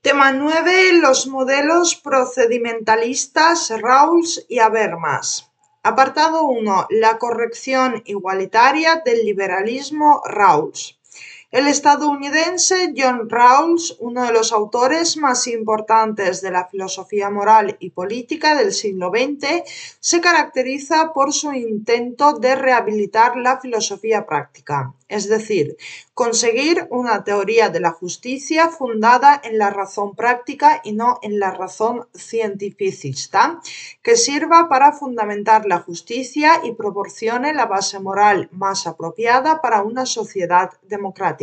Tema 9. Los modelos procedimentalistas Rawls y Habermas. Apartado 1. La corrección igualitaria del liberalismo Rawls. El estadounidense John Rawls, uno de los autores más importantes de la filosofía moral y política del siglo XX, se caracteriza por su intento de rehabilitar la filosofía práctica, es decir, conseguir una teoría de la justicia fundada en la razón práctica y no en la razón cientificista, que sirva para fundamentar la justicia y proporcione la base moral más apropiada para una sociedad democrática.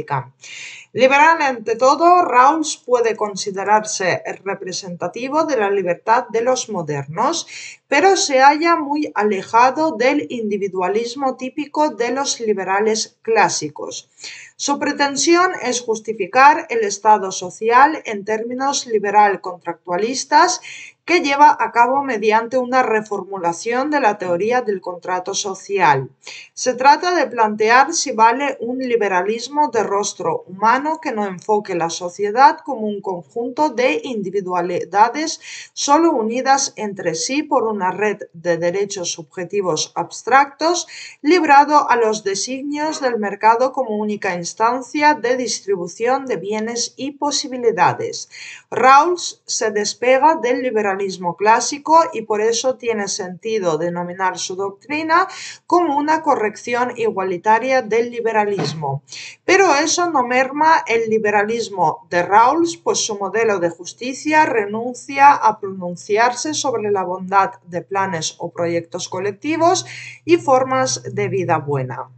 Liberal ante todo, Rawls puede considerarse representativo de la libertad de los modernos, pero se halla muy alejado del individualismo típico de los liberales clásicos. Su pretensión es justificar el Estado social en términos liberal-contractualistas que lleva a cabo mediante una reformulación de la teoría del contrato social. Se trata de plantear si vale un liberalismo de rostro humano que no enfoque la sociedad como un conjunto de individualidades solo unidas entre sí por una red de derechos subjetivos abstractos, librado a los designios del mercado como única instancia de distribución de bienes y posibilidades. Rawls se despega del liberalismo clásico y por eso tiene sentido denominar su doctrina como una corrección igualitaria del liberalismo. Pero eso no merma el liberalismo de Rawls, pues su modelo de justicia renuncia a pronunciarse sobre la bondad de planes o proyectos colectivos y formas de vida buena.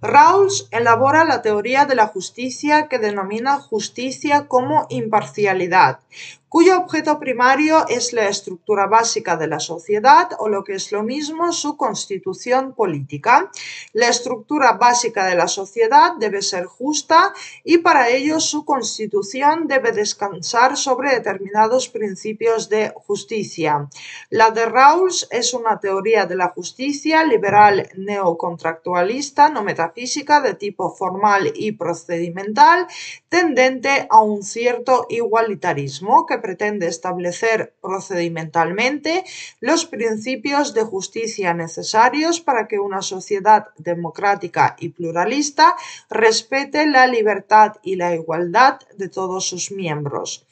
Rawls elabora la teoría de la justicia que denomina justicia como imparcialidad, cuyo objeto primario es la estructura básica de la sociedad o lo que es lo mismo su constitución política. La estructura básica de la sociedad debe ser justa y para ello su constitución debe descansar sobre determinados principios de justicia. La de Rawls es una teoría de la justicia liberal neocontractualista, no metafísica, de tipo formal y procedimental, tendente a un cierto igualitarismo que pretende establecer procedimentalmente los principios de justicia necesarios para que una sociedad democrática y pluralista respete la libertad y la igualdad de todos sus miembros.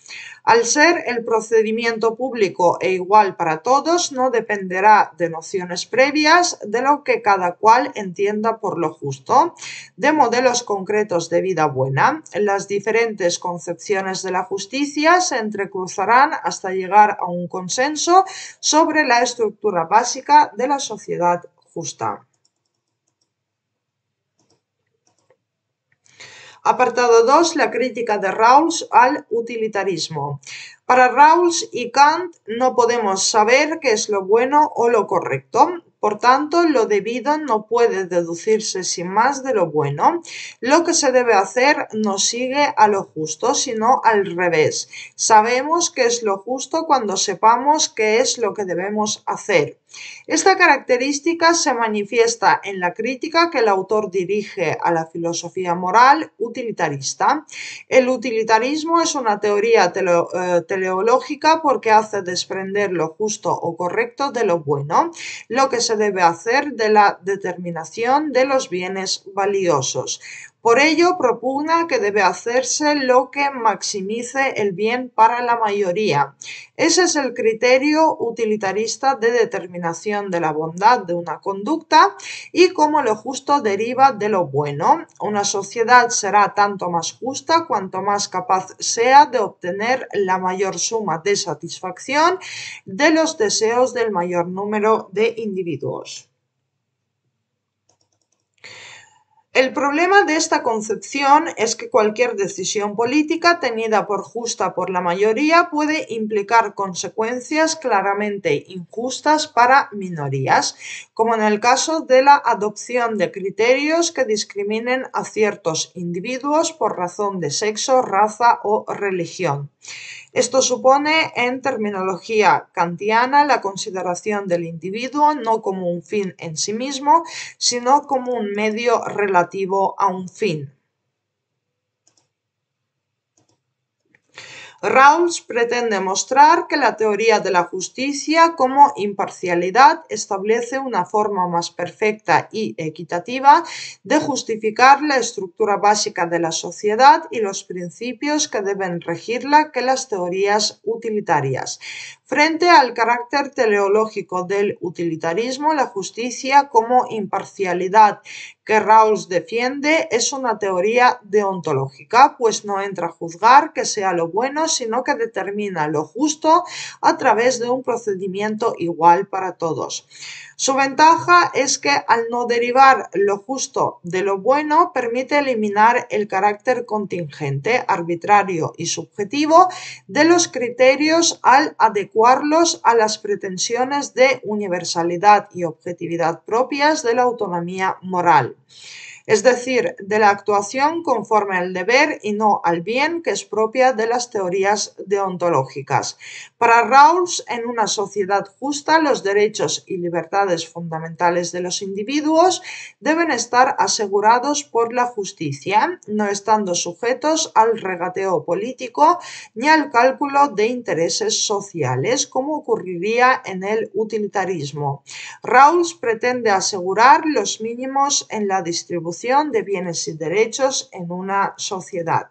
Al ser el procedimiento público e igual para todos, no dependerá de nociones previas de lo que cada cual entienda por lo justo, de modelos concretos de vida buena. Las diferentes concepciones de la justicia se entrecruzarán hasta llegar a un consenso sobre la estructura básica de la sociedad justa. Apartado 2. La crítica de Rawls al utilitarismo. Para Rawls y Kant no podemos saber qué es lo bueno o lo correcto. Por tanto, lo debido no puede deducirse sin más de lo bueno. Lo que se debe hacer no sigue a lo justo, sino al revés. Sabemos qué es lo justo cuando sepamos qué es lo que debemos hacer. Esta característica se manifiesta en la crítica que el autor dirige a la filosofía moral utilitarista. El utilitarismo es una teoría teleológica porque hace desprender lo justo o correcto de lo bueno, lo que se debe hacer de la determinación de los bienes valiosos. Por ello, propugna que debe hacerse lo que maximice el bien para la mayoría. Ese es el criterio utilitarista de determinación de la bondad de una conducta y cómo lo justo deriva de lo bueno. Una sociedad será tanto más justa cuanto más capaz sea de obtener la mayor suma de satisfacción de los deseos del mayor número de individuos. El problema de esta concepción es que cualquier decisión política tenida por justa por la mayoría puede implicar consecuencias claramente injustas para minorías, como en el caso de la adopción de criterios que discriminen a ciertos individuos por razón de sexo, raza o religión. Esto supone, en terminología kantiana, la consideración del individuo no como un fin en sí mismo, sino como un medio relativo a un fin. Rawls pretende mostrar que la teoría de la justicia como imparcialidad establece una forma más perfecta y equitativa de justificar la estructura básica de la sociedad y los principios que deben regirla que las teorías utilitarias. Frente al carácter teleológico del utilitarismo, la justicia como imparcialidad que Rawls defiende es una teoría deontológica, pues no entra a juzgar que sea lo bueno, sino que determina lo justo a través de un procedimiento igual para todos. Su ventaja es que al no derivar lo justo de lo bueno, permite eliminar el carácter contingente, arbitrario y subjetivo de los criterios al adecuarlos a las pretensiones de universalidad y objetividad propias de la autonomía moral. Es decir, de la actuación conforme al deber y no al bien, que es propia de las teorías deontológicas. Para Rawls, en una sociedad justa, los derechos y libertades fundamentales de los individuos deben estar asegurados por la justicia, no estando sujetos al regateo político ni al cálculo de intereses sociales, como ocurriría en el utilitarismo. Rawls pretende asegurar los mínimos en la distribución de bienes y derechos en una sociedad.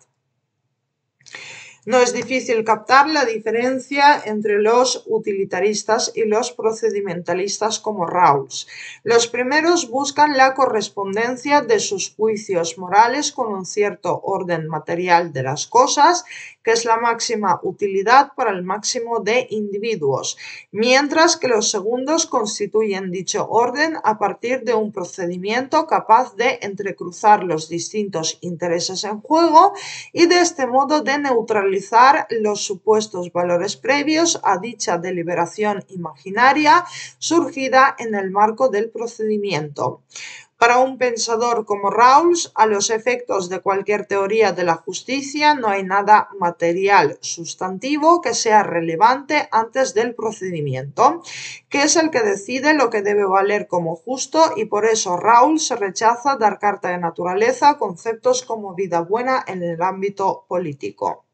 No es difícil captar la diferencia entre los utilitaristas y los procedimentalistas como Rawls. Los primeros buscan la correspondencia de sus juicios morales con un cierto orden material de las cosas, que es la máxima utilidad para el máximo de individuos, mientras que los segundos constituyen dicho orden a partir de un procedimiento capaz de entrecruzar los distintos intereses en juego y de este modo de neutralizar los supuestos valores previos a dicha deliberación imaginaria surgida en el marco del procedimiento. Para un pensador como Rawls, a los efectos de cualquier teoría de la justicia no hay nada material sustantivo que sea relevante antes del procedimiento, que es el que decide lo que debe valer como justo, y por eso Rawls rechaza dar carta de naturaleza a conceptos como vida buena en el ámbito político.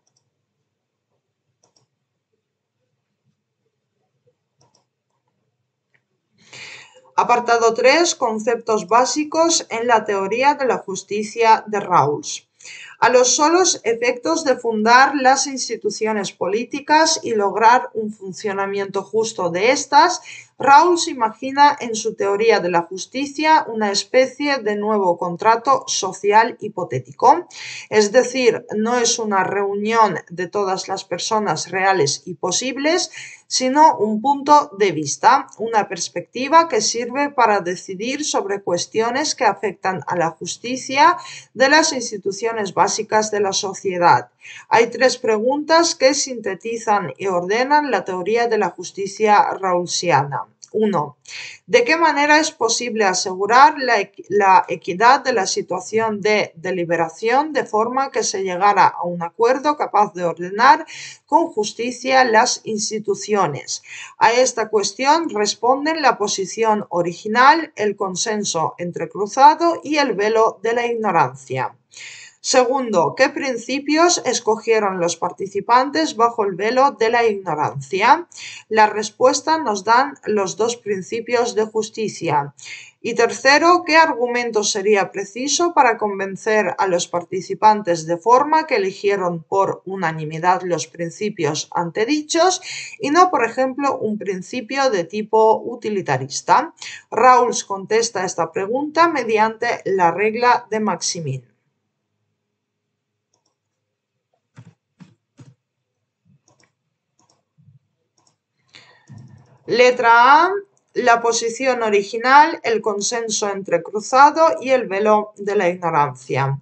Apartado 3. Conceptos básicos en la teoría de la justicia de Rawls. A los solos efectos de fundar las instituciones políticas y lograr un funcionamiento justo de estas, Rawls imagina en su teoría de la justicia una especie de nuevo contrato social hipotético. Es decir, no es una reunión de todas las personas reales y posibles, sino un punto de vista, una perspectiva que sirve para decidir sobre cuestiones que afectan a la justicia de las instituciones básicas de la sociedad. Hay tres preguntas que sintetizan y ordenan la teoría de la justicia rawlsiana. 1. ¿De qué manera es posible asegurar la equidad de la situación de deliberación de forma que se llegara a un acuerdo capaz de ordenar con justicia las instituciones? A esta cuestión responden la posición original, el consenso entrecruzado y el velo de la ignorancia. Segundo, ¿qué principios escogieron los participantes bajo el velo de la ignorancia? La respuesta nos dan los dos principios de justicia. Y tercero, ¿qué argumento sería preciso para convencer a los participantes de forma que eligieron por unanimidad los principios antedichos y no, por ejemplo, un principio de tipo utilitarista? Rawls contesta esta pregunta mediante la regla de Maximin. Letra A, la posición original, el consenso entrecruzado y el velo de la ignorancia.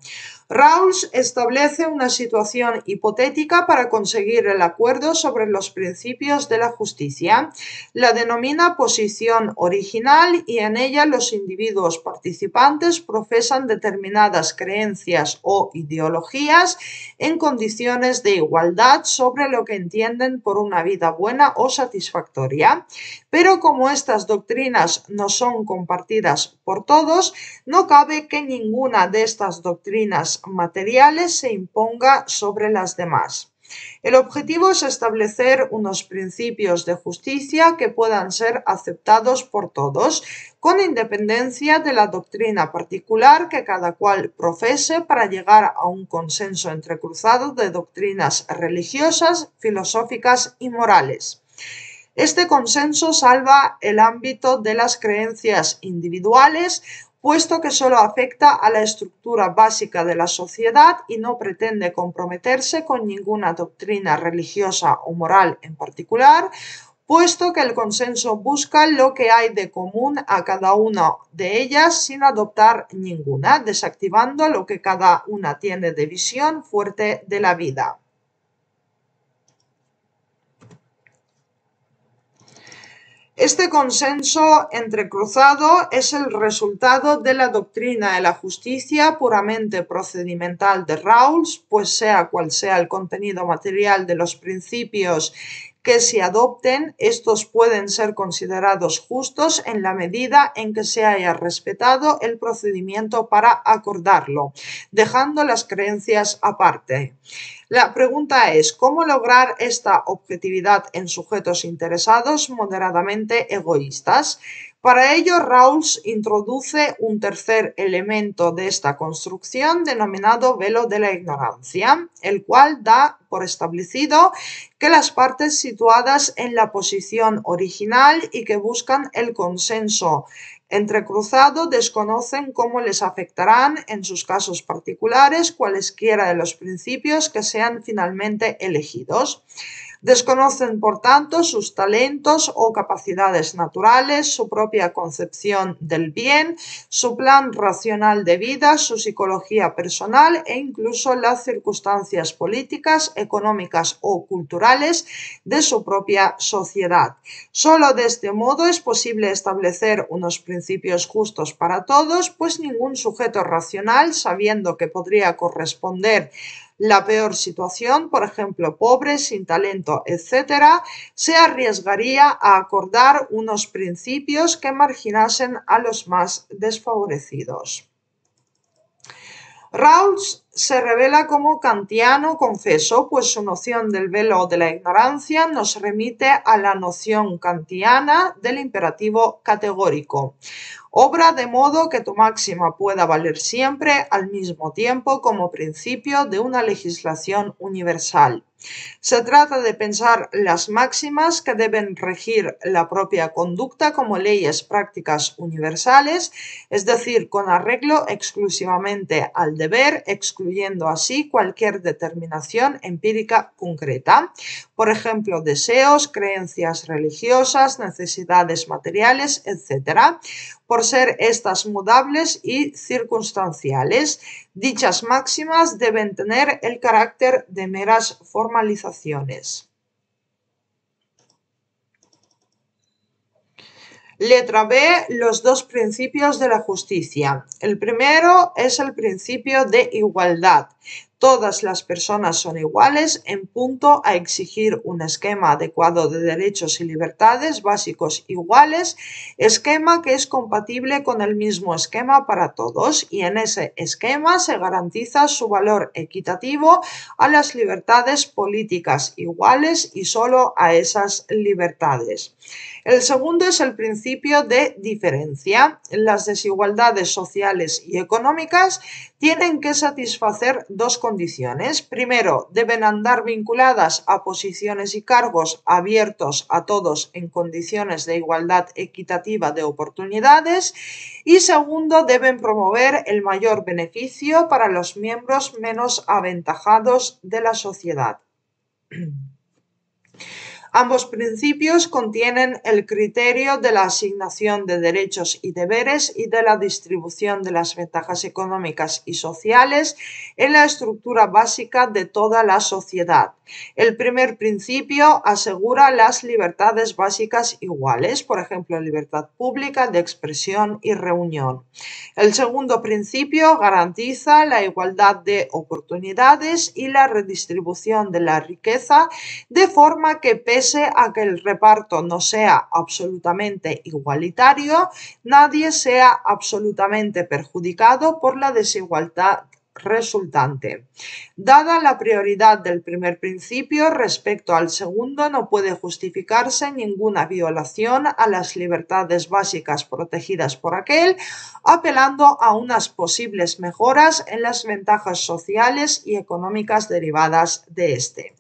Rawls establece una situación hipotética para conseguir el acuerdo sobre los principios de la justicia. La denomina posición original y en ella los individuos participantes profesan determinadas creencias o ideologías en condiciones de igualdad sobre lo que entienden por una vida buena o satisfactoria. Pero como estas doctrinas no son compartidas por todos, no cabe que ninguna de estas doctrinas materiales se imponga sobre las demás. El objetivo es establecer unos principios de justicia que puedan ser aceptados por todos, con independencia de la doctrina particular que cada cual profese, para llegar a un consenso entrecruzado de doctrinas religiosas, filosóficas y morales. Este consenso salva el ámbito de las creencias individuales, puesto que solo afecta a la estructura básica de la sociedad y no pretende comprometerse con ninguna doctrina religiosa o moral en particular, puesto que el consenso busca lo que hay de común a cada una de ellas sin adoptar ninguna, desactivando lo que cada una tiene de visión fuerte de la vida. Este consenso entrecruzado es el resultado de la doctrina de la justicia puramente procedimental de Rawls, pues sea cual sea el contenido material de los principios que se adopten, estos pueden ser considerados justos en la medida en que se haya respetado el procedimiento para acordarlo, dejando las creencias aparte. La pregunta es, ¿cómo lograr esta objetividad en sujetos interesados moderadamente egoístas? Para ello, Rawls introduce un tercer elemento de esta construcción denominado velo de la ignorancia, el cual da por establecido que las partes situadas en la posición original y que buscan el consenso entrecruzado desconocen cómo les afectarán en sus casos particulares cualesquiera de los principios que sean finalmente elegidos. Desconocen, por tanto, sus talentos o capacidades naturales, su propia concepción del bien, su plan racional de vida, su psicología personal e incluso las circunstancias políticas, económicas o culturales de su propia sociedad. Solo de este modo es posible establecer unos principios justos para todos, pues ningún sujeto racional, sabiendo que podría corresponder la peor situación, por ejemplo, pobre, sin talento, etc., se arriesgaría a acordar unos principios que marginasen a los más desfavorecidos. Rawls se revela como kantiano confeso, pues su noción del velo de la ignorancia nos remite a la noción kantiana del imperativo categórico. Obra de modo que tu máxima pueda valer siempre al mismo tiempo como principio de una legislación universal. Se trata de pensar las máximas que deben regir la propia conducta como leyes prácticas universales, es decir, con arreglo exclusivamente al deber, excluyendo así cualquier determinación empírica concreta, por ejemplo, deseos, creencias religiosas, necesidades materiales, etc., por ser estas mudables y circunstanciales. Dichas máximas deben tener el carácter de meras formalizaciones. Letra B, los dos principios de la justicia. El primero es el principio de igualdad. Todas las personas son iguales en punto a exigir un esquema adecuado de derechos y libertades básicos iguales, esquema que es compatible con el mismo esquema para todos, y en ese esquema se garantiza su valor equitativo a las libertades políticas iguales y solo a esas libertades. El segundo es el principio de diferencia. Las desigualdades sociales y económicas tienen que satisfacer dos condiciones. Primero, deben andar vinculadas a posiciones y cargos abiertos a todos en condiciones de igualdad equitativa de oportunidades. Y segundo, deben promover el mayor beneficio para los miembros menos aventajados de la sociedad. Ambos principios contienen el criterio de la asignación de derechos y deberes y de la distribución de las ventajas económicas y sociales en la estructura básica de toda la sociedad. El primer principio asegura las libertades básicas iguales, por ejemplo, libertad pública de expresión y reunión. El segundo principio garantiza la igualdad de oportunidades y la redistribución de la riqueza, de forma que pese a que el reparto no sea absolutamente igualitario, nadie sea absolutamente perjudicado por la desigualdad resultante. Dada la prioridad del primer principio respecto al segundo, no puede justificarse ninguna violación a las libertades básicas protegidas por aquel, apelando a unas posibles mejoras en las ventajas sociales y económicas derivadas de este.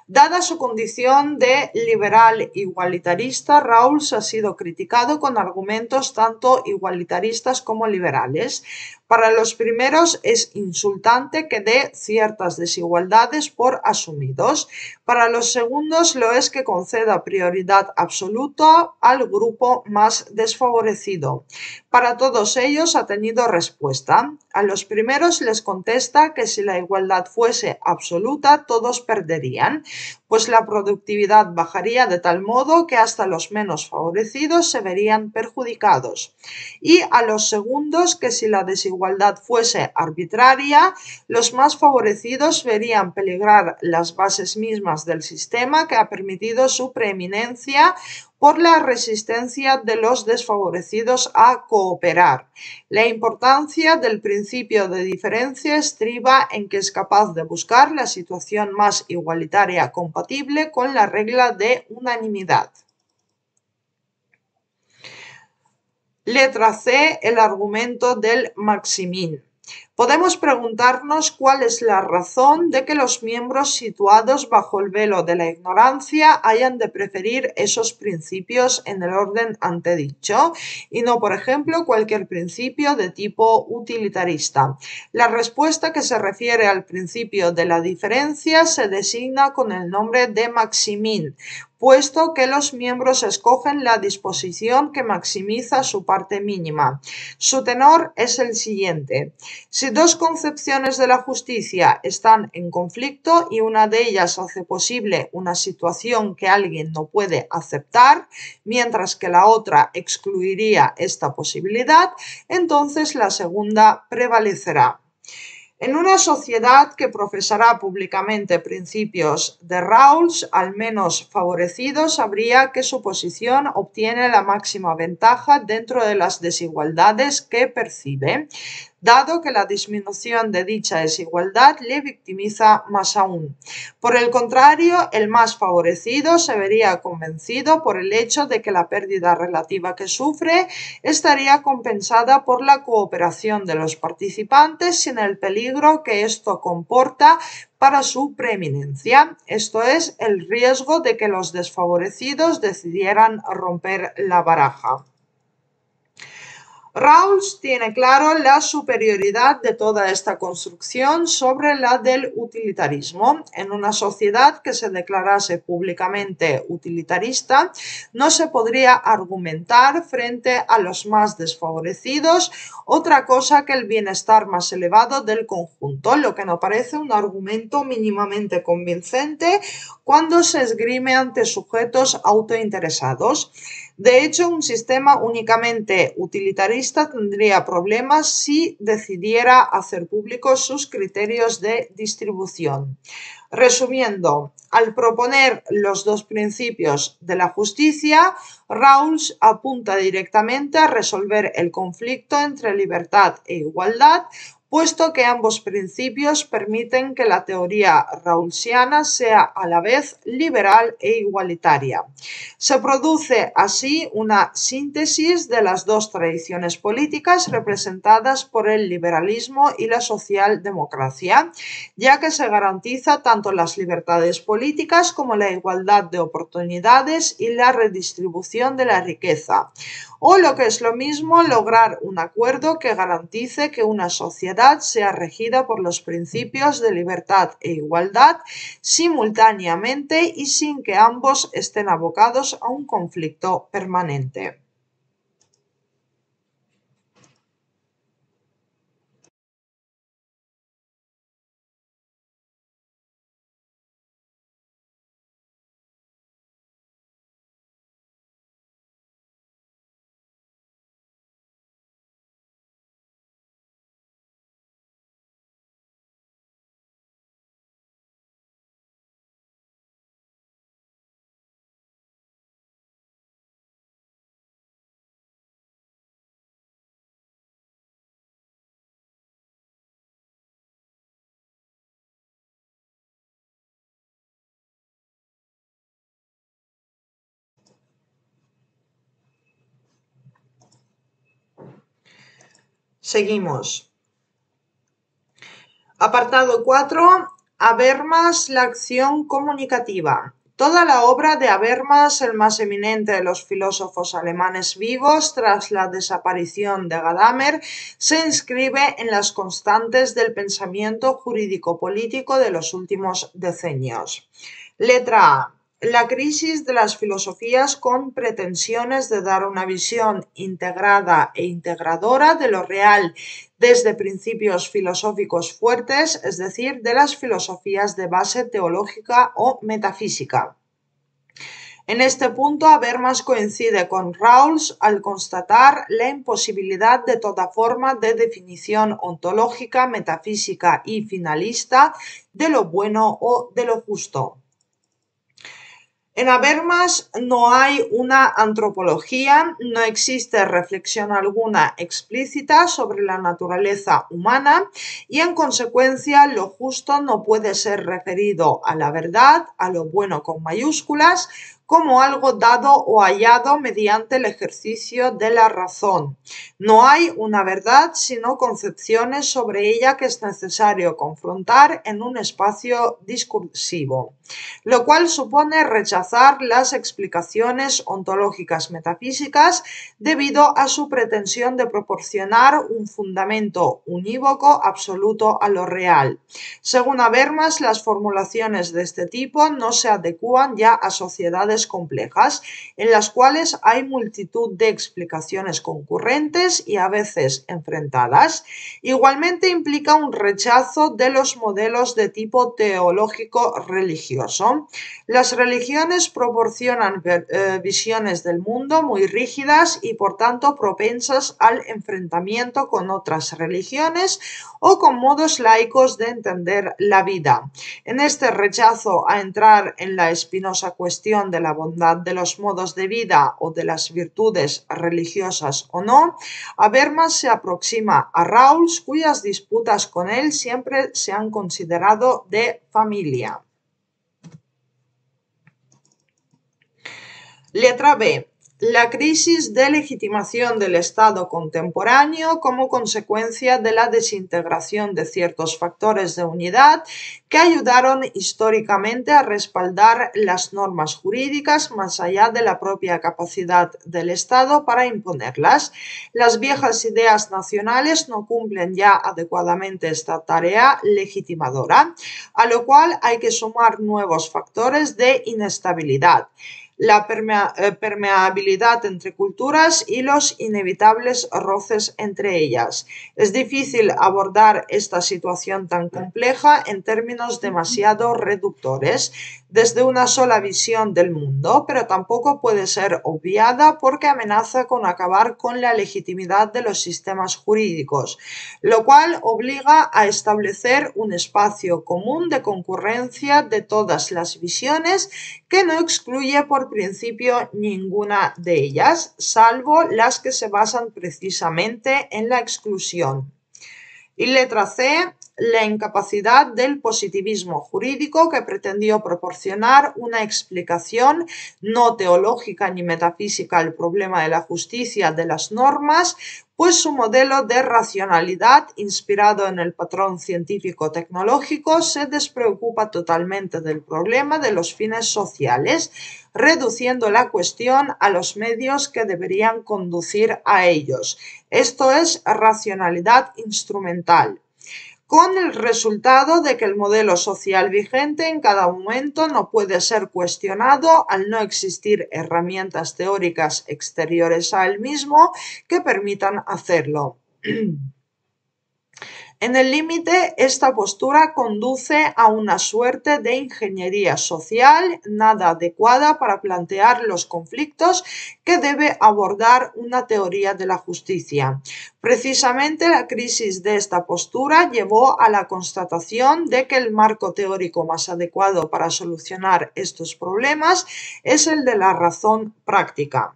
Dada su condición de liberal igualitarista, Rawls ha sido criticado con argumentos tanto igualitaristas como liberales. Para los primeros es insultante que dé ciertas desigualdades por asumidos. Para los segundos lo es que conceda prioridad absoluta al grupo más desfavorecido. Para todos ellos ha tenido respuesta. A los primeros les contesta que si la igualdad fuese absoluta, todos perderían, pues la productividad bajaría de tal modo que hasta los menos favorecidos se verían perjudicados. Y a los segundos que si la desigualdad fuese arbitraria, los más favorecidos verían peligrar las bases mismas del sistema que ha permitido su preeminencia por la resistencia de los desfavorecidos a cooperar. La importancia del principio de diferencia estriba en que es capaz de buscar la situación más igualitaria compatible con la regla de unanimidad. Letra C, el argumento del Maximin. Podemos preguntarnos cuál es la razón de que los miembros situados bajo el velo de la ignorancia hayan de preferir esos principios en el orden antedicho y no, por ejemplo, cualquier principio de tipo utilitarista. La respuesta que se refiere al principio de la diferencia se designa con el nombre de Maximin, puesto que los miembros escogen la disposición que maximiza su parte mínima. Su tenor es el siguiente: si dos concepciones de la justicia están en conflicto y una de ellas hace posible una situación que alguien no puede aceptar, mientras que la otra excluiría esta posibilidad, entonces la segunda prevalecerá. En una sociedad que profesará públicamente principios de Rawls, al menos favorecidos, sabría que su posición obtiene la máxima ventaja dentro de las desigualdades que percibe, dado que la disminución de dicha desigualdad le victimiza más aún. Por el contrario, el más favorecido se vería convencido por el hecho de que la pérdida relativa que sufre estaría compensada por la cooperación de los participantes sin el peligro que esto comporta para su preeminencia, esto es, el riesgo de que los desfavorecidos decidieran romper la baraja. Rawls tiene claro la superioridad de toda esta construcción sobre la del utilitarismo. En una sociedad que se declarase públicamente utilitarista, no se podría argumentar frente a los más desfavorecidos otra cosa que el bienestar más elevado del conjunto, lo que no parece un argumento mínimamente convincente cuando se esgrime ante sujetos autointeresados. De hecho, un sistema únicamente utilitarista tendría problemas si decidiera hacer públicos sus criterios de distribución. Resumiendo, al proponer los dos principios de la justicia, Rawls apunta directamente a resolver el conflicto entre libertad e igualdad, puesto que ambos principios permiten que la teoría rawlsiana sea a la vez liberal e igualitaria. Se produce así una síntesis de las dos tradiciones políticas representadas por el liberalismo y la socialdemocracia, ya que se garantiza tanto las libertades políticas como la igualdad de oportunidades y la redistribución de la riqueza, o lo que es lo mismo, lograr un acuerdo que garantice que una sociedad sea regida por los principios de libertad e igualdad simultáneamente y sin que ambos estén abocados a un conflicto permanente. Seguimos. Apartado 4. Habermas, la acción comunicativa. Toda la obra de Habermas, el más eminente de los filósofos alemanes vivos tras la desaparición de Gadamer, se inscribe en las constantes del pensamiento jurídico-político de los últimos decenios. Letra A. La crisis de las filosofías con pretensiones de dar una visión integrada e integradora de lo real desde principios filosóficos fuertes, es decir, de las filosofías de base teológica o metafísica. En este punto, Habermas coincide con Rawls al constatar la imposibilidad de toda forma de definición ontológica, metafísica y finalista de lo bueno o de lo justo. En Habermas no hay una antropología, no existe reflexión alguna explícita sobre la naturaleza humana y en consecuencia lo justo no puede ser referido a la verdad, a lo bueno con mayúsculas, como algo dado o hallado mediante el ejercicio de la razón. No hay una verdad, sino concepciones sobre ella que es necesario confrontar en un espacio discursivo, lo cual supone rechazar las explicaciones ontológicas metafísicas debido a su pretensión de proporcionar un fundamento unívoco absoluto a lo real. Según Habermas, las formulaciones de este tipo no se adecúan ya a sociedades complejas, en las cuales hay multitud de explicaciones concurrentes y a veces enfrentadas. Igualmente implica un rechazo de los modelos de tipo teológico religioso. Las religiones proporcionan visiones del mundo muy rígidas y por tanto propensas al enfrentamiento con otras religiones o con modos laicos de entender la vida. En este rechazo a entrar en la espinosa cuestión de la bondad de los modos de vida o de las virtudes religiosas o no, Habermas se aproxima a Rawls, cuyas disputas con él siempre se han considerado de familia. Letra B. La crisis de legitimación del Estado contemporáneo como consecuencia de la desintegración de ciertos factores de unidad que ayudaron históricamente a respaldar las normas jurídicas más allá de la propia capacidad del Estado para imponerlas. Las viejas ideas nacionales no cumplen ya adecuadamente esta tarea legitimadora, a lo cual hay que sumar nuevos factores de inestabilidad, la permeabilidad entre culturas y los inevitables roces entre ellas. Es difícil abordar esta situación tan compleja en términos demasiado reductores desde una sola visión del mundo, pero tampoco puede ser obviada porque amenaza con acabar con la legitimidad de los sistemas jurídicos, lo cual obliga a establecer un espacio común de concurrencia de todas las visiones que no excluye por principio ninguna de ellas, salvo las que se basan precisamente en la exclusión. Y letra C, la incapacidad del positivismo jurídico que pretendió proporcionar una explicación no teológica ni metafísica al problema de la justicia de las normas, pues su modelo de racionalidad, inspirado en el patrón científico-tecnológico, se despreocupa totalmente del problema de los fines sociales, reduciendo la cuestión a los medios que deberían conducir a ellos. Esto es racionalidad instrumental, con el resultado de que el modelo social vigente en cada momento no puede ser cuestionado al no existir herramientas teóricas exteriores a él mismo que permitan hacerlo. En el límite, esta postura conduce a una suerte de ingeniería social nada adecuada para plantear los conflictos que debe abordar una teoría de la justicia. Precisamente la crisis de esta postura llevó a la constatación de que el marco teórico más adecuado para solucionar estos problemas es el de la razón práctica.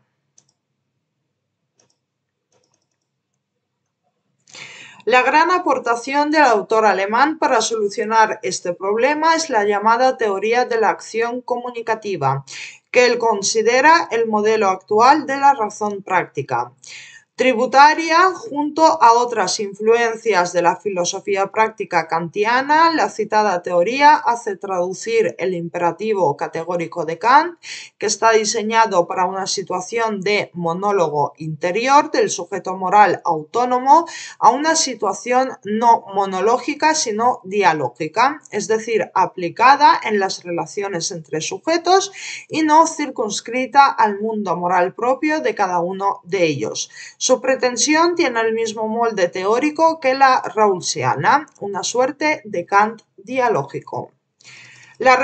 La gran aportación del autor alemán para solucionar este problema es la llamada teoría de la acción comunicativa, que él considera el modelo actual de la razón práctica. Tributaria, junto a otras influencias de la filosofía práctica kantiana, la citada teoría hace traducir el imperativo categórico de Kant, que está diseñado para una situación de monólogo interior del sujeto moral autónomo, a una situación no monológica, sino dialógica, es decir, aplicada en las relaciones entre sujetos y no circunscrita al mundo moral propio de cada uno de ellos. Su pretensión tiene el mismo molde teórico que la rawlsiana, una suerte de Kant dialógico. La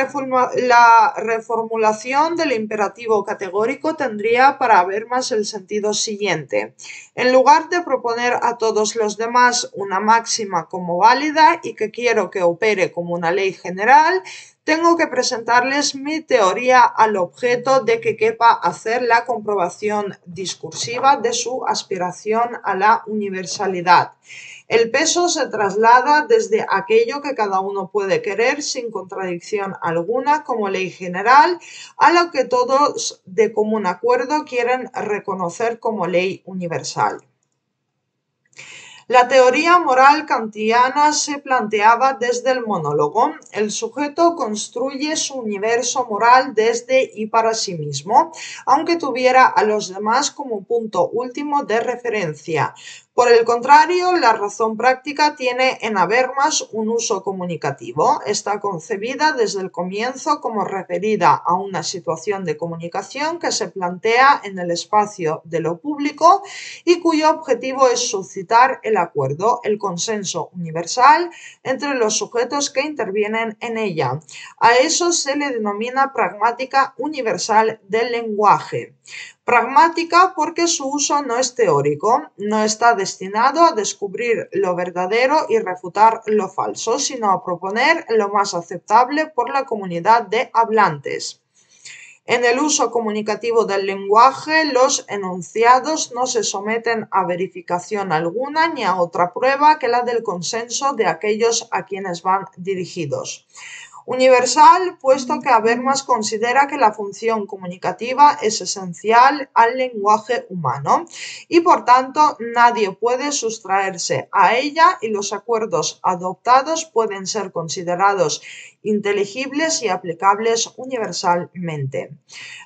reformulación del imperativo categórico tendría para Habermas el sentido siguiente. En lugar de proponer a todos los demás una máxima como válida y que quiero que opere como una ley general, tengo que presentarles mi teoría al objeto de que quepa hacer la comprobación discursiva de su aspiración a la universalidad. El peso se traslada desde aquello que cada uno puede querer sin contradicción alguna como ley general a lo que todos de común acuerdo quieren reconocer como ley universal. La teoría moral kantiana se planteaba desde el monólogo. El sujeto construye su universo moral desde y para sí mismo, aunque tuviera a los demás como punto último de referencia. Por el contrario, la razón práctica tiene en Habermas un uso comunicativo. Está concebida desde el comienzo como referida a una situación de comunicación que se plantea en el espacio de lo público y cuyo objetivo es suscitar el acuerdo, el consenso universal entre los sujetos que intervienen en ella. A eso se le denomina pragmática universal del lenguaje. Pragmática porque su uso no es teórico, no está destinado a descubrir lo verdadero y refutar lo falso, sino a proponer lo más aceptable por la comunidad de hablantes. En el uso comunicativo del lenguaje, los enunciados no se someten a verificación alguna ni a otra prueba que la del consenso de aquellos a quienes van dirigidos. Universal, puesto que Habermas considera que la función comunicativa es esencial al lenguaje humano y por tanto nadie puede sustraerse a ella y los acuerdos adoptados pueden ser considerados inteligibles y aplicables universalmente.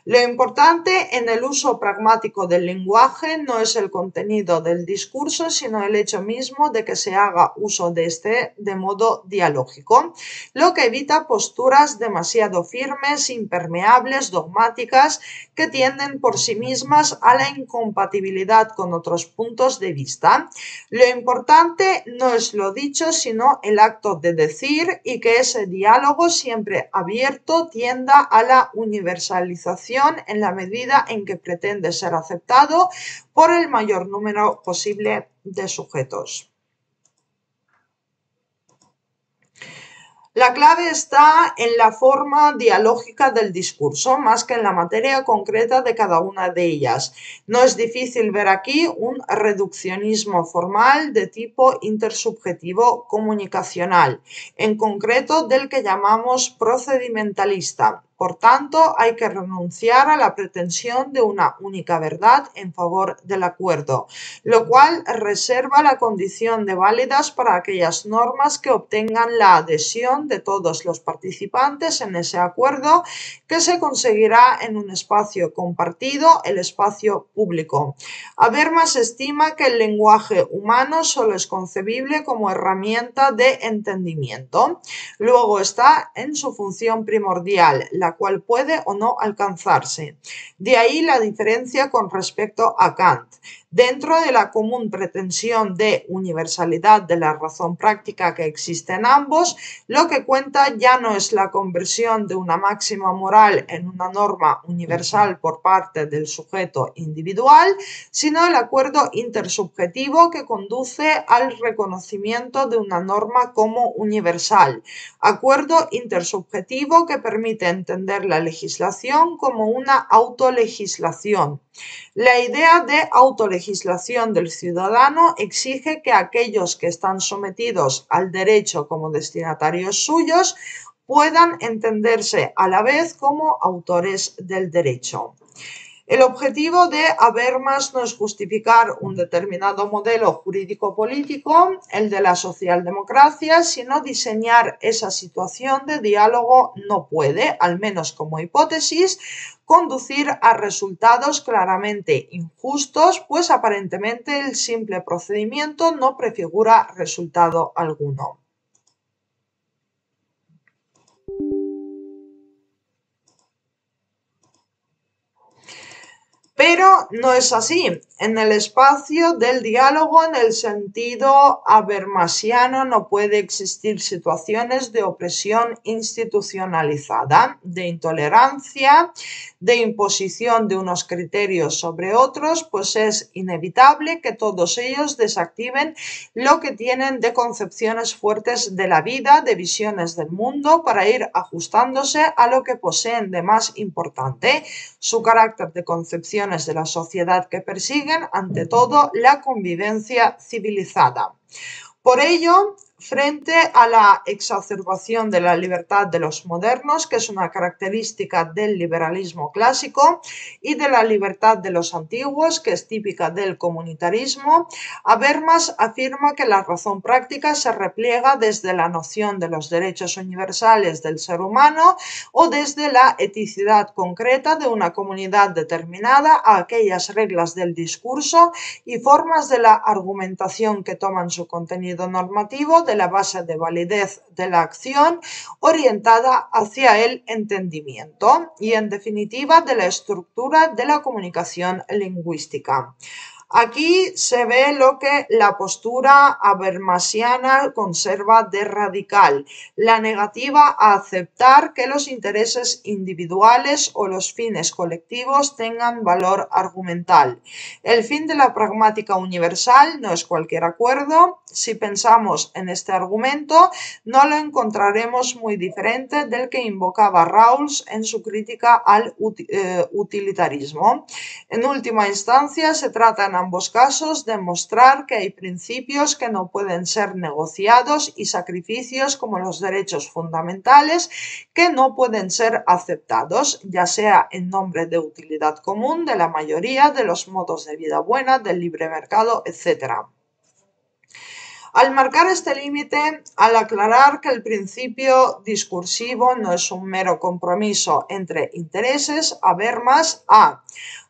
Lo importante en el uso pragmático del lenguaje no es el contenido del discurso, sino el hecho mismo de que se haga uso de este de modo dialógico, lo que evita posturas demasiado firmes, impermeables, dogmáticas, que tienden por sí mismas a la incompatibilidad con otros puntos de vista. Lo importante no es lo dicho, sino el acto de decir y que ese diálogo siempre abierto tienda a la universalización en la medida en que pretende ser aceptado por el mayor número posible de sujetos. La clave está en la forma dialógica del discurso, más que en la materia concreta de cada una de ellas. No es difícil ver aquí un reduccionismo formal de tipo intersubjetivo comunicacional, en concreto del que llamamos procedimentalista. Por tanto, hay que renunciar a la pretensión de una única verdad en favor del acuerdo, lo cual reserva la condición de válidas para aquellas normas que obtengan la adhesión de todos los participantes en ese acuerdo, que se conseguirá en un espacio compartido, el espacio público. Habermas estima que el lenguaje humano solo es concebible como herramienta de entendimiento. Luego está en su función primordial, la cual puede o no alcanzarse. De ahí la diferencia con respecto a Kant. Dentro de la común pretensión de universalidad de la razón práctica que existe en ambos, lo que cuenta ya no es la conversión de una máxima moral en una norma universal por parte del sujeto individual, sino el acuerdo intersubjetivo que conduce al reconocimiento de una norma como universal. Acuerdo intersubjetivo que permite entender la legislación como una autolegislación. La idea de autolegislación del ciudadano exige que aquellos que están sometidos al derecho como destinatarios suyos puedan entenderse a la vez como autores del derecho. El objetivo de Habermas no es justificar un determinado modelo jurídico-político, el de la socialdemocracia, sino diseñar esa situación de diálogo no puede, al menos como hipótesis, conducir a resultados claramente injustos, pues aparentemente el simple procedimiento no prefigura resultado alguno. Pero no es así. En el espacio del diálogo, en el sentido habermasiano, no puede existir situaciones de opresión institucionalizada, de intolerancia, de imposición de unos criterios sobre otros, pues es inevitable que todos ellos desactiven lo que tienen de concepciones fuertes de la vida, de visiones del mundo, para ir ajustándose a lo que poseen de más importante, su carácter de concepciones de la sociedad que persiguen, ante todo la convivencia civilizada. Por ello, frente a la exacerbación de la libertad de los modernos, que es una característica del liberalismo clásico, y de la libertad de los antiguos, que es típica del comunitarismo, Habermas afirma que la razón práctica se repliega desde la noción de los derechos universales del ser humano o desde la eticidad concreta de una comunidad determinada a aquellas reglas del discurso y formas de la argumentación que toman su contenido normativo de la base de validez de la acción orientada hacia el entendimiento y, en definitiva, de la estructura de la comunicación lingüística. Aquí se ve lo que la postura habermasiana conserva de radical, la negativa a aceptar que los intereses individuales o los fines colectivos tengan valor argumental. El fin de la pragmática universal no es cualquier acuerdo. Si pensamos en este argumento, no lo encontraremos muy diferente del que invocaba Rawls en su crítica al utilitarismo. En última instancia, se trata en ambos casos de mostrar que hay principios que no pueden ser negociados y sacrificios como los derechos fundamentales que no pueden ser aceptados, ya sea en nombre de utilidad común, de la mayoría, de los modos de vida buena, del libre mercado, etc. Al marcar este límite, al aclarar que el principio discursivo no es un mero compromiso entre intereses, Habermas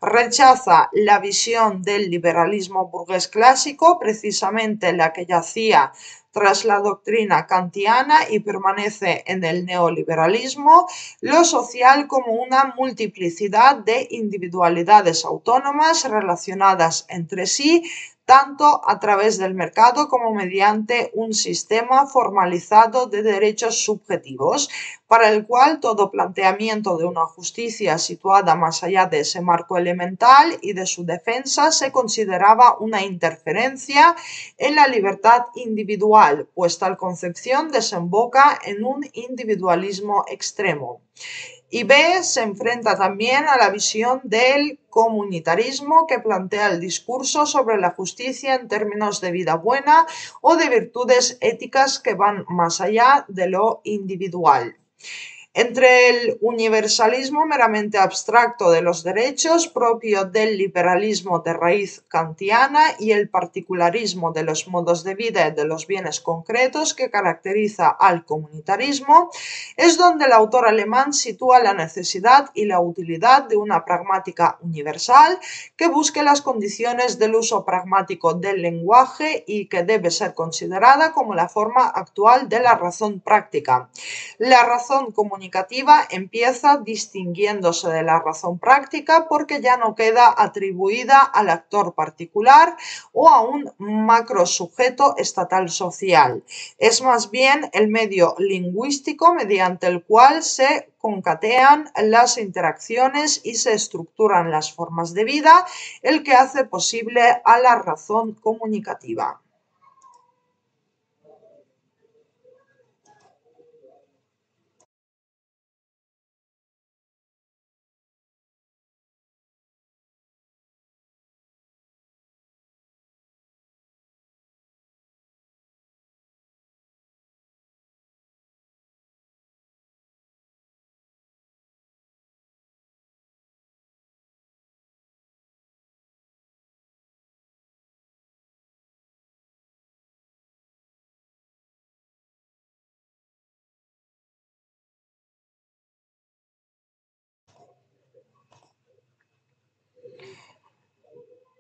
rechaza la visión del liberalismo burgués clásico, precisamente la que yacía tras la doctrina kantiana, y permanece en el neoliberalismo, lo social como una multiplicidad de individualidades autónomas relacionadas entre sí, tanto a través del mercado como mediante un sistema formalizado de derechos subjetivos, para el cual todo planteamiento de una justicia situada más allá de ese marco elemental y de su defensa se consideraba una interferencia en la libertad individual, pues tal concepción desemboca en un individualismo extremo. Y B se enfrenta también a la visión del comunitarismo, que plantea el discurso sobre la justicia en términos de vida buena o de virtudes éticas que van más allá de lo individual. Entre el universalismo meramente abstracto de los derechos, propio del liberalismo de raíz kantiana, y el particularismo de los modos de vida y de los bienes concretos que caracteriza al comunitarismo, es donde el autor alemán sitúa la necesidad y la utilidad de una pragmática universal que busque las condiciones del uso pragmático del lenguaje y que debe ser considerada como la forma actual de la razón práctica. La razón comunicativa empieza distinguiéndose de la razón práctica porque ya no queda atribuida al actor particular o a un macrosujeto estatal social. Es más bien el medio lingüístico mediante el cual se concatenan las interacciones y se estructuran las formas de vida el que hace posible a la razón comunicativa.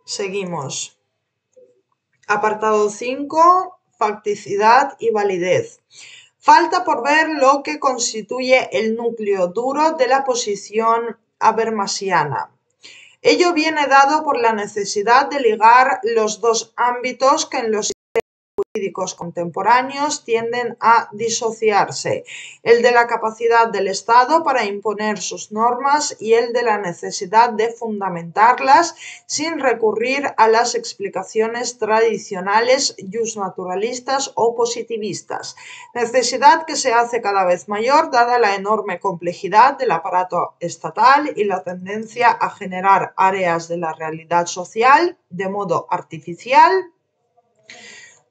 Seguimos. Apartado 5. Facticidad y validez. Falta por ver lo que constituye el núcleo duro de la posición habermasiana. Ello viene dado por la necesidad de ligar los dos ámbitos que en los jurídicos contemporáneos tienden a disociarse, el de la capacidad del Estado para imponer sus normas y el de la necesidad de fundamentarlas sin recurrir a las explicaciones tradicionales justnaturalistas o positivistas, necesidad que se hace cada vez mayor dada la enorme complejidad del aparato estatal y la tendencia a generar áreas de la realidad social de modo artificial,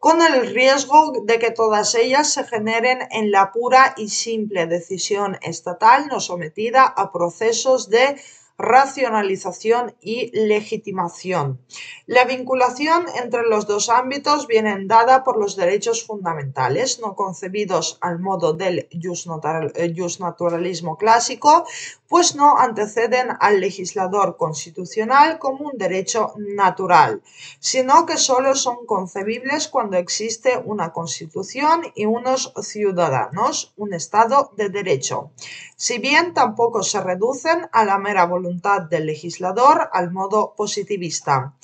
con el riesgo de que todas ellas se generen en la pura y simple decisión estatal no sometida a procesos de racionalización y legitimación. La vinculación entre los dos ámbitos viene dada por los derechos fundamentales, no concebidos al modo del justnaturalismo clásico, pues no anteceden al legislador constitucional como un derecho natural, sino que solo son concebibles cuando existe una constitución y unos ciudadanos, un Estado de derecho, si bien tampoco se reducen a la mera voluntad del legislador al modo positivista.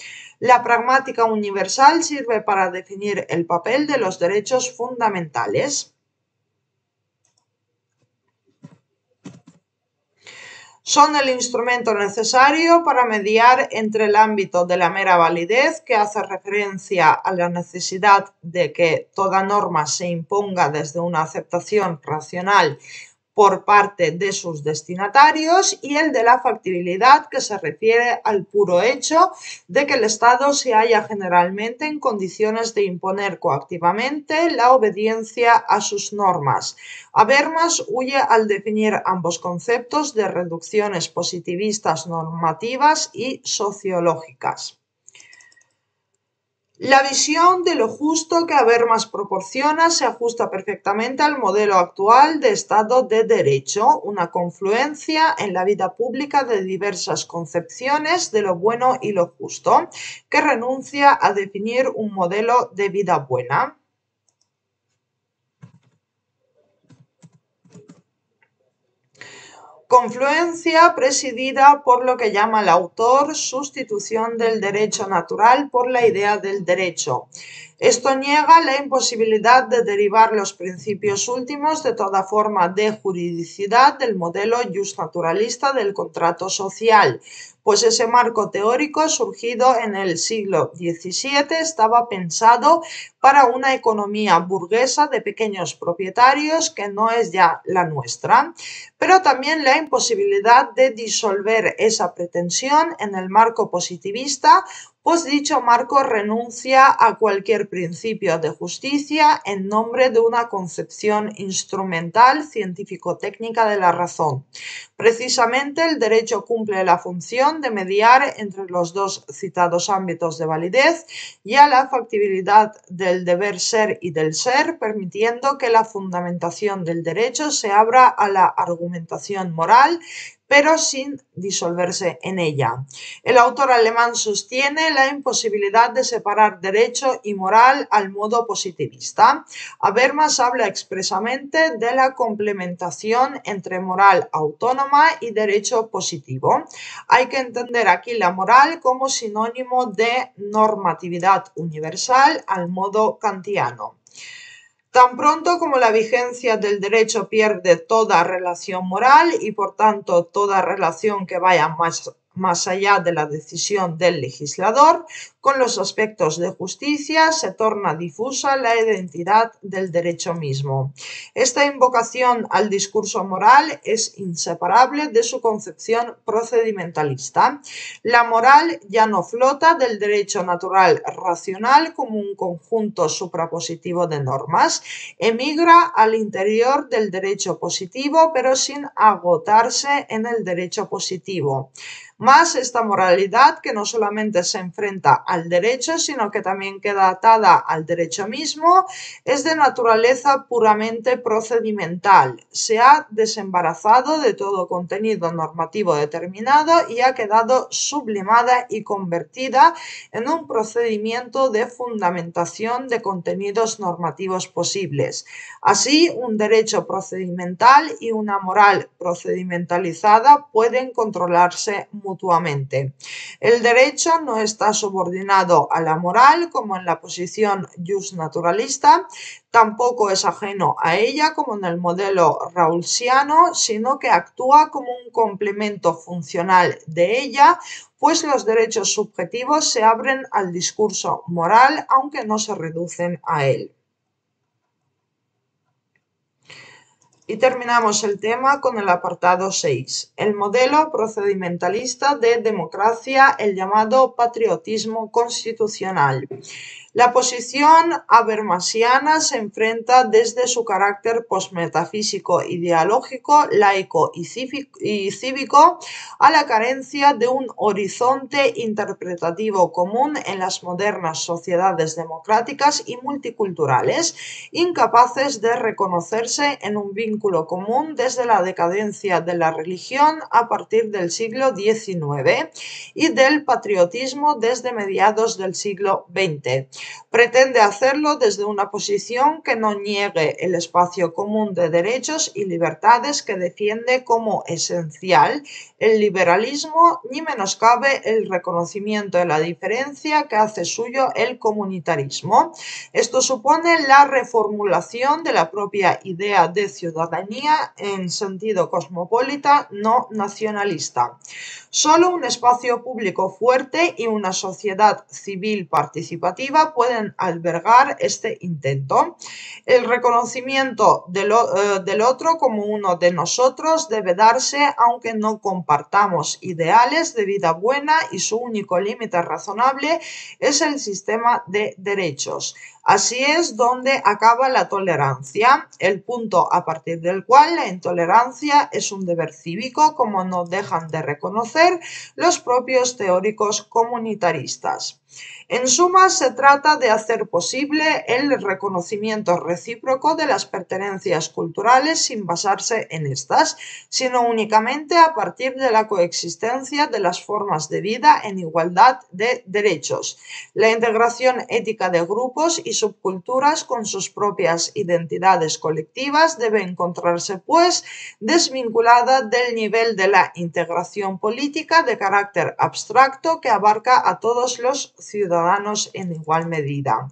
La pragmática universal sirve para definir el papel de los derechos fundamentales. Son el instrumento necesario para mediar entre el ámbito de la mera validez, que hace referencia a la necesidad de que toda norma se imponga desde una aceptación racional por parte de sus destinatarios, y el de la factibilidad, que se refiere al puro hecho de que el Estado se halla generalmente en condiciones de imponer coactivamente la obediencia a sus normas. Habermas huye al definir ambos conceptos de reducciones positivistas normativas y sociológicas. La visión de lo justo que Habermas proporciona se ajusta perfectamente al modelo actual de Estado de Derecho, una confluencia en la vida pública de diversas concepciones de lo bueno y lo justo, que renuncia a definir un modelo de vida buena. Confluencia presidida por lo que llama el autor sustitución del derecho natural por la idea del derecho. Esto niega la imposibilidad de derivar los principios últimos de toda forma de juridicidad del modelo justnaturalista del contrato social, pues ese marco teórico surgido en el siglo XVII estaba pensado para una economía burguesa de pequeños propietarios que no es ya la nuestra, pero también la imposibilidad de disolver esa pretensión en el marco positivista, pues dicho marco renuncia a cualquier principio de justicia en nombre de una concepción instrumental científico-técnica de la razón. Precisamente el derecho cumple la función de mediar entre los dos citados ámbitos de validez y a la factibilidad del deber ser y del ser, permitiendo que la fundamentación del derecho se abra a la argumentación moral, pero sin disolverse en ella. El autor alemán sostiene la imposibilidad de separar derecho y moral al modo positivista. Habermas habla expresamente de la complementación entre moral autónoma y derecho positivo. Hay que entender aquí la moral como sinónimo de normatividad universal al modo kantiano. Tan pronto como la vigencia del derecho pierde toda relación moral y por tanto toda relación que vaya más allá de la decisión del legislador, con los aspectos de justicia se torna difusa la identidad del derecho mismo. Esta invocación al discurso moral es inseparable de su concepción procedimentalista. La moral ya no flota del derecho natural racional como un conjunto suprapositivo de normas, emigra al interior del derecho positivo, pero sin agotarse en el derecho positivo. Más esta moralidad, que no solamente se enfrenta al derecho, sino que también queda atada al derecho mismo, es de naturaleza puramente procedimental. Se ha desembarazado de todo contenido normativo determinado y ha quedado sublimada y convertida en un procedimiento de fundamentación de contenidos normativos posibles. Así, un derecho procedimental y una moral procedimentalizada pueden controlarse mutuamente. El derecho no está subordinado a la moral como en la posición justnaturalista, tampoco es ajeno a ella como en el modelo rawlsiano, sino que actúa como un complemento funcional de ella, pues los derechos subjetivos se abren al discurso moral, aunque no se reducen a él. Y terminamos el tema con el apartado 6, el modelo procedimentalista de democracia, el llamado patriotismo constitucional. La posición habermasiana se enfrenta desde su carácter posmetafísico ideológico, laico y cívico a la carencia de un horizonte interpretativo común en las modernas sociedades democráticas y multiculturales, incapaces de reconocerse en un vínculo común desde la decadencia de la religión a partir del siglo XIX y del patriotismo desde mediados del siglo XX. Pretende hacerlo desde una posición que no niegue el espacio común de derechos y libertades que defiende como esencial el liberalismo, ni menoscabe el reconocimiento de la diferencia que hace suyo el comunitarismo. Esto supone la reformulación de la propia idea de ciudadanía en sentido cosmopolita, no nacionalista. Solo un espacio público fuerte y una sociedad civil participativa pueden albergar este intento. El reconocimiento del otro como uno de nosotros debe darse aunque no compartamos ideales de vida buena y su único límite razonable es el sistema de derechos. Así es donde acaba la tolerancia, el punto a partir del cual la intolerancia es un deber cívico, como no dejan de reconocer los propios teóricos comunitaristas. En suma, se trata de hacer posible el reconocimiento recíproco de las pertenencias culturales sin basarse en estas, sino únicamente a partir de la coexistencia de las formas de vida en igualdad de derechos. La integración ética de grupos y subculturas con sus propias identidades colectivas debe encontrarse, pues, desvinculada del nivel de la integración política de carácter abstracto que abarca a todos los ciudadanos en igual medida.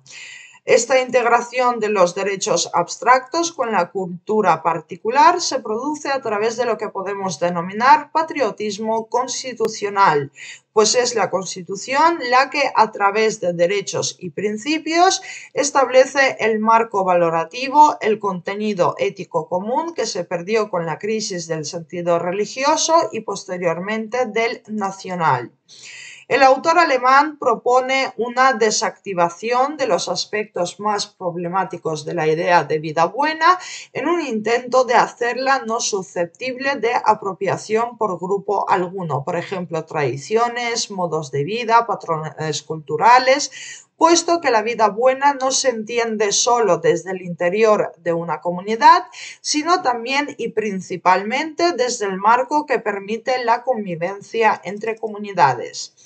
Esta integración de los derechos abstractos con la cultura particular se produce a través de lo que podemos denominar patriotismo constitucional, pues es la Constitución la que a través de derechos y principios establece el marco valorativo, el contenido ético común que se perdió con la crisis del sentido religioso y posteriormente del nacional. El autor alemán propone una desactivación de los aspectos más problemáticos de la idea de vida buena en un intento de hacerla no susceptible de apropiación por grupo alguno, por ejemplo, tradiciones, modos de vida, patrones culturales, puesto que la vida buena no se entiende solo desde el interior de una comunidad, sino también y principalmente desde el marco que permite la convivencia entre comunidades.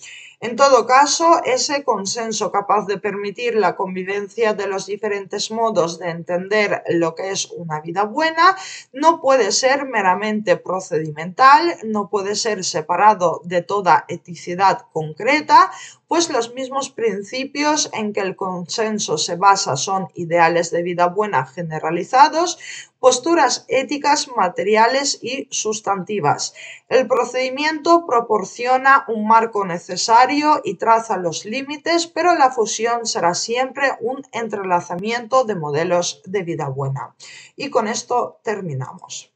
En todo caso, ese consenso capaz de permitir la convivencia de los diferentes modos de entender lo que es una vida buena no puede ser meramente procedimental, no puede ser separado de toda eticidad concreta, pues los mismos principios en que el consenso se basa son ideales de vida buena generalizados, posturas éticas materiales y sustantivas. El procedimiento proporciona un marco necesario y traza los límites, pero la fusión será siempre un entrelazamiento de modelos de vida buena. Y con esto terminamos.